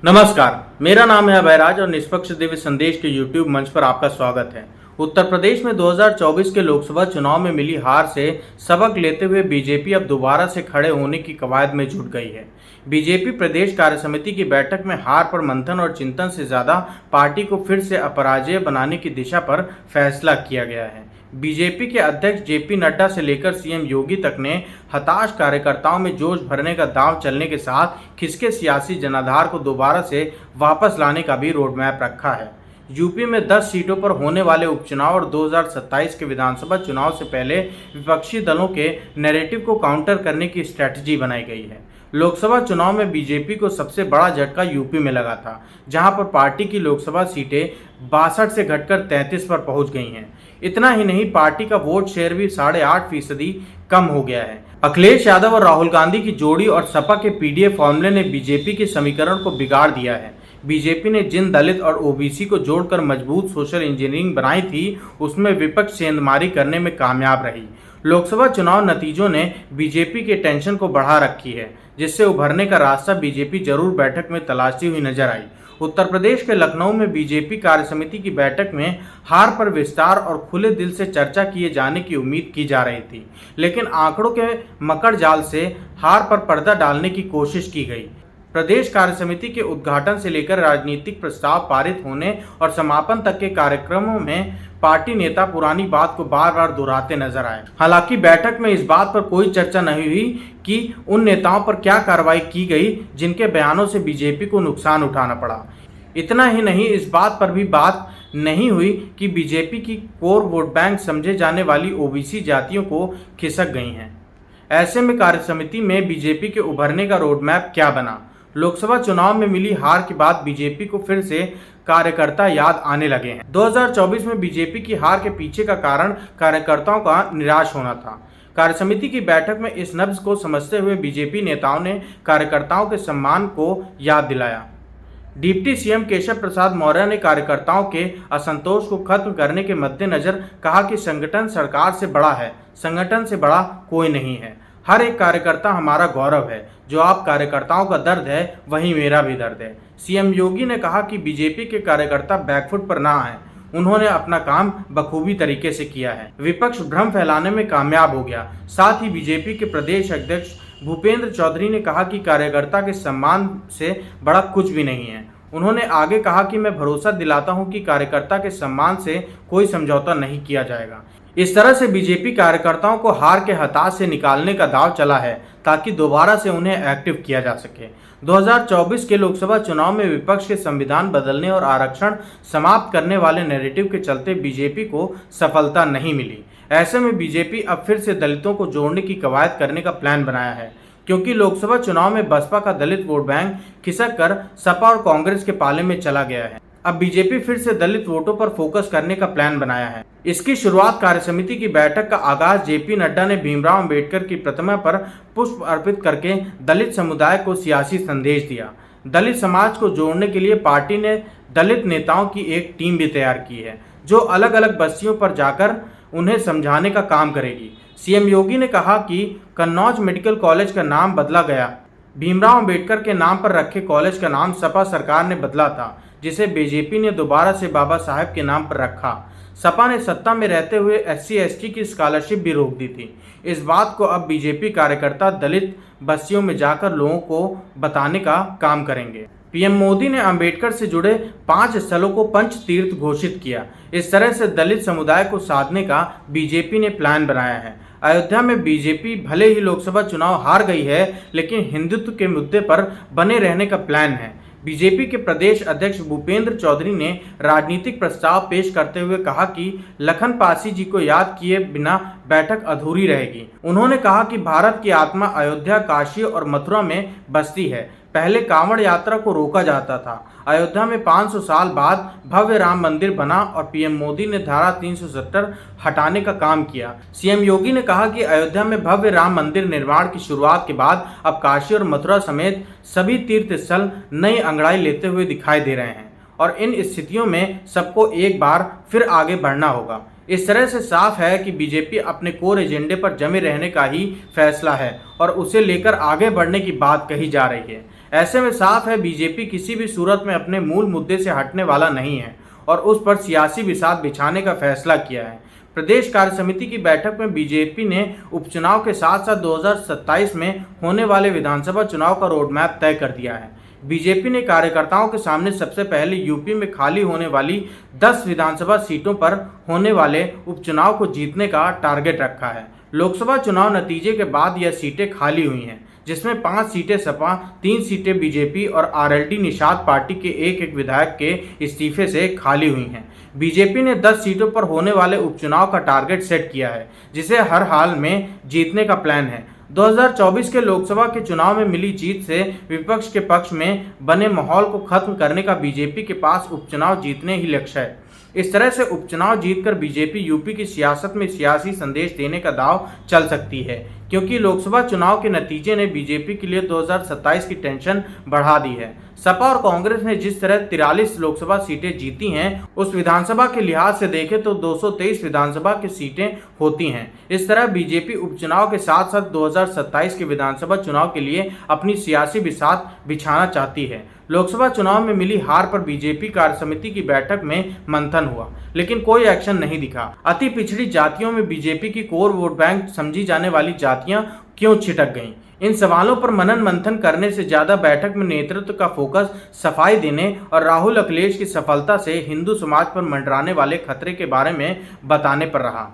नमस्कार, मेरा नाम है अभयराज और निष्पक्ष दिव्य संदेश के YouTube मंच पर आपका स्वागत है। उत्तर प्रदेश में 2024 के लोकसभा चुनाव में मिली हार से सबक लेते हुए बीजेपी अब दोबारा से खड़े होने की कवायद में जुट गई है। बीजेपी प्रदेश कार्यसमिति की बैठक में हार पर मंथन और चिंतन से ज्यादा पार्टी को फिर से अपराजेय बनाने की दिशा पर फैसला किया गया है। बीजेपी के अध्यक्ष जेपी नड्डा से लेकर सीएम योगी तक ने हताश कार्यकर्ताओं में जोश भरने का दांव चलने के साथ खिसके सियासी जनाधार को दोबारा से वापस लाने का भी रोडमैप रखा है। यूपी में 10 सीटों पर होने वाले उपचुनाव और 2027 के विधानसभा चुनाव से पहले विपक्षी दलों के नैरेटिव को काउंटर करने की स्ट्रैटेजी बनाई गई है। लोकसभा चुनाव में बीजेपी को सबसे बड़ा झटका यूपी में लगा था, जहां पर पार्टी की लोकसभा सीटें 62 से घटकर 33 पर पहुंच गई हैं। इतना ही नहीं, पार्टी का वोट शेयर भी 8.5% कम हो गया है। अखिलेश यादव और राहुल गांधी की जोड़ी और सपा के पीडीए फॉर्मूले ने बीजेपी के समीकरण को बिगाड़ दिया है। बीजेपी ने जिन दलित और ओबीसी को जोड़कर मजबूत सोशल इंजीनियरिंग बनाई थी, उसमें विपक्ष सेंधमारी करने में कामयाब रही। लोकसभा चुनाव नतीजों ने बीजेपी के टेंशन को बढ़ा रखी है, जिससे उभरने का रास्ता बीजेपी जरूर बैठक में तलाशती हुई नजर आई। उत्तर प्रदेश के लखनऊ में बीजेपी कार्यसमिति की बैठक में हार पर विस्तार और खुले दिल से चर्चा किए जाने की उम्मीद की जा रही थी, लेकिन आंकड़ों के मकड़ जाल से हार पर पर्दा डालने की कोशिश की गई। प्रदेश कार्यसमिति के उद्घाटन से लेकर राजनीतिक प्रस्ताव पारित होने और समापन तक के कार्यक्रमों में पार्टी नेता पुरानी बात को बार बार दोहराते नजर आए। हालांकि बैठक में इस बात पर कोई चर्चा नहीं हुई कि उन नेताओं पर क्या कार्रवाई की गई जिनके बयानों से बीजेपी को नुकसान उठाना पड़ा। इतना ही नहीं, इस बात पर भी बात नहीं हुई कि बीजेपी की कोर वोट बैंक समझे जाने वाली ओबीसी जातियों को खिसक गई हैं। ऐसे में कार्यसमिति में बीजेपी के उभरने का रोडमैप क्या बना? लोकसभा चुनाव में मिली हार के बाद बीजेपी को फिर से कार्यकर्ता याद आने लगे हैं। 2024 में बीजेपी की हार के पीछे का कारण कार्यकर्ताओं का निराश होना था। कार्यसमिति की बैठक में इस नब्ज को समझते हुए बीजेपी नेताओं ने कार्यकर्ताओं के सम्मान को याद दिलाया। डिप्टी सीएम केशव प्रसाद मौर्य ने कार्यकर्ताओं के असंतोष को खत्म करने के मद्देनजर कहा कि संगठन सरकार से बड़ा है, संगठन से बड़ा कोई नहीं है। हर एक कार्यकर्ता हमारा गौरव है। जो आप कार्यकर्ताओं का दर्द है, वही मेरा भी दर्द है। सीएम योगी ने कहा कि बीजेपी के कार्यकर्ता बैकफुट पर ना आए। उन्होंने अपना काम बखूबी तरीके से किया है। विपक्ष भ्रम फैलाने में कामयाब हो गया। साथ ही बीजेपी के प्रदेश अध्यक्ष भूपेंद्र चौधरी ने कहा कि कार्यकर्ता के सम्मान से बड़ा कुछ भी नहीं है। उन्होंने आगे कहा कि मैं भरोसा दिलाता हूं कि कार्यकर्ता के सम्मान से कोई समझौता नहीं किया जाएगा। इस तरह से बीजेपी कार्यकर्ताओं को हार के हताश से निकालने का दांव चला है, ताकि दोबारा से उन्हें एक्टिव किया जा सके। 2024 के लोकसभा चुनाव में विपक्ष के संविधान बदलने और आरक्षण समाप्त करने वाले नैरेटिव के चलते बीजेपी को सफलता नहीं मिली। ऐसे में बीजेपी अब फिर से दलितों को जोड़ने की कवायद करने का प्लान बनाया है, क्योंकि लोकसभा चुनाव में बसपा का दलित वोट बैंक खिसक कर सपा और कांग्रेस के पाले में चला गया है। अब बीजेपी फिर से दलित वोटों पर फोकस करने का प्लान बनाया है। इसकी शुरुआत कार्यसमिति की बैठक का आगाज जेपी नड्डा ने भीमराव अंबेडकर की प्रतिमा पर पुष्प अर्पित करके दलित समुदाय को सियासी संदेश दिया। दलित समाज को जोड़ने के लिए पार्टी ने दलित नेताओं की एक टीम भी तैयार की है, जो अलग अलग बस्तियों पर जाकर उन्हें समझाने का काम करेगी। सीएम योगी ने कहा कि कन्नौज मेडिकल कॉलेज का नाम बदला गया। भीमराव अंबेडकर के नाम पर रखे कॉलेज का नाम सपा सरकार ने बदला था, जिसे बीजेपी ने दोबारा से बाबा साहब के नाम पर रखा। सपा ने सत्ता में रहते हुए SC/ST की स्कॉलरशिप भी रोक दी थी। इस बात को अब बीजेपी कार्यकर्ता दलित बस्तियों में जाकर लोगों को बताने का काम करेंगे। पीएम मोदी ने अंबेडकर से जुड़े 5 स्थलों को पंच तीर्थ घोषित किया। इस तरह से दलित समुदाय को साधने का बीजेपी ने प्लान बनाया है। अयोध्या में बीजेपी भले ही लोकसभा चुनाव हार गई है, लेकिन हिंदुत्व के मुद्दे पर बने रहने का प्लान है। बीजेपी के प्रदेश अध्यक्ष भूपेंद्र चौधरी ने राजनीतिक प्रस्ताव पेश करते हुए कहा कि लखन पासी जी को याद किए बिना बैठक अधूरी रहेगी। उन्होंने कहा कि भारत की आत्मा अयोध्या, काशी और मथुरा में बसती है। पहले कांवड़ यात्रा को रोका जाता था। अयोध्या में 500 साल बाद भव्य राम मंदिर बना और पीएम मोदी ने धारा 370 हटाने का काम किया। सीएम योगी ने कहा कि अयोध्या में भव्य राम मंदिर निर्माण की शुरुआत के बाद अब काशी और मथुरा समेत सभी तीर्थ स्थल नई अंगड़ाई लेते हुए दिखाई दे रहे हैं और इन स्थितियों में सबको एक बार फिर आगे बढ़ना होगा। इस तरह से साफ है कि बीजेपी अपने कोर एजेंडे पर जमे रहने का ही फैसला है और उसे लेकर आगे बढ़ने की बात कही जा रही है। ऐसे में साफ है बीजेपी किसी भी सूरत में अपने मूल मुद्दे से हटने वाला नहीं है और उस पर सियासी बिसात बिछाने का फैसला किया है। प्रदेश कार्य समिति की बैठक में बीजेपी ने उपचुनाव के साथ साथ 2027 में होने वाले विधानसभा चुनाव का रोडमैप तय कर दिया है। बीजेपी ने कार्यकर्ताओं के सामने सबसे पहले यूपी में खाली होने वाली 10 विधानसभा सीटों पर होने वाले उपचुनाव को जीतने का टारगेट रखा है। लोकसभा चुनाव नतीजे के बाद यह सीटें खाली हुई हैं, जिसमें 5 सीटें सपा, 3 सीटें बीजेपी और आरएलडी निषाद पार्टी के एक विधायक के इस्तीफे से खाली हुई हैं। बीजेपी ने 10 सीटों पर होने वाले उपचुनाव का टारगेट सेट किया है, जिसे हर हाल में जीतने का प्लान है। 2024 के लोकसभा के चुनाव में मिली जीत से विपक्ष के पक्ष में बने माहौल को खत्म करने का बीजेपी के पास उपचुनाव जीतने ही लक्ष्य है। इस तरह से उपचुनाव जीतकर बीजेपी यूपी की सियासत में सियासी संदेश देने का दांव चल सकती है, क्योंकि लोकसभा चुनाव के नतीजे ने बीजेपी के लिए 2027 की टेंशन बढ़ा दी है। सपा और कांग्रेस ने जिस तरह 43 लोकसभा सीटें जीती हैं, उस विधानसभा के लिहाज से देखें तो 223 विधानसभा की सीटें होती हैं। इस तरह बीजेपी उपचुनाव के साथ साथ 2027 के विधानसभा चुनाव के लिए अपनी सियासी बिसात बिछाना चाहती है। लोकसभा चुनाव में मिली हार पर बीजेपी कार्य समिति की बैठक में मंथन हुआ, लेकिन कोई एक्शन नहीं दिखा। अति पिछड़ी जातियों में बीजेपी की कोर वोट बैंक समझी जाने वाली जातियां क्यों छिटक गईं? इन सवालों पर मनन मंथन करने से ज्यादा बैठक में नेतृत्व का फोकस सफाई देने और राहुल अखिलेश की सफलता से हिंदू समाज पर मंडराने वाले खतरे के बारे में बताने पर रहा।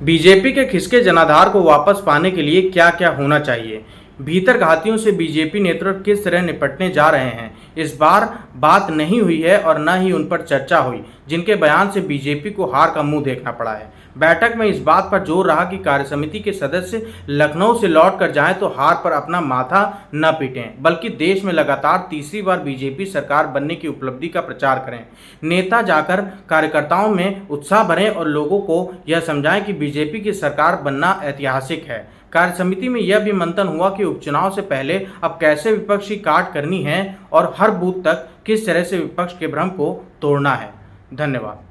बीजेपी के खिसके जनाधार को वापस पाने के लिए क्या क्या होना चाहिए? भीतर घातियों से बीजेपी नेतृत्व किस तरह निपटने जा रहे हैं, इस बार बात नहीं हुई है और न ही उन पर चर्चा हुई, जिनके बयान से बीजेपी को हार का मुंह देखना पड़ा है। बैठक में इस बात पर जोर रहा कि कार्यसमिति के सदस्य लखनऊ से लौट कर जाएं तो हार पर अपना माथा न पीटें, बल्कि देश में लगातार तीसरी बार बीजेपी सरकार बनने की उपलब्धि का प्रचार करें। नेता जाकर कार्यकर्ताओं में उत्साह भरें और लोगों को यह समझाएं कि बीजेपी की सरकार बनना ऐतिहासिक है। कार्य समिति में यह भी मंथन हुआ कि उपचुनाव से पहले अब कैसे विपक्ष की काट करनी है और हर बूथ तक किस तरह से विपक्ष के भ्रम को तोड़ना है। धन्यवाद।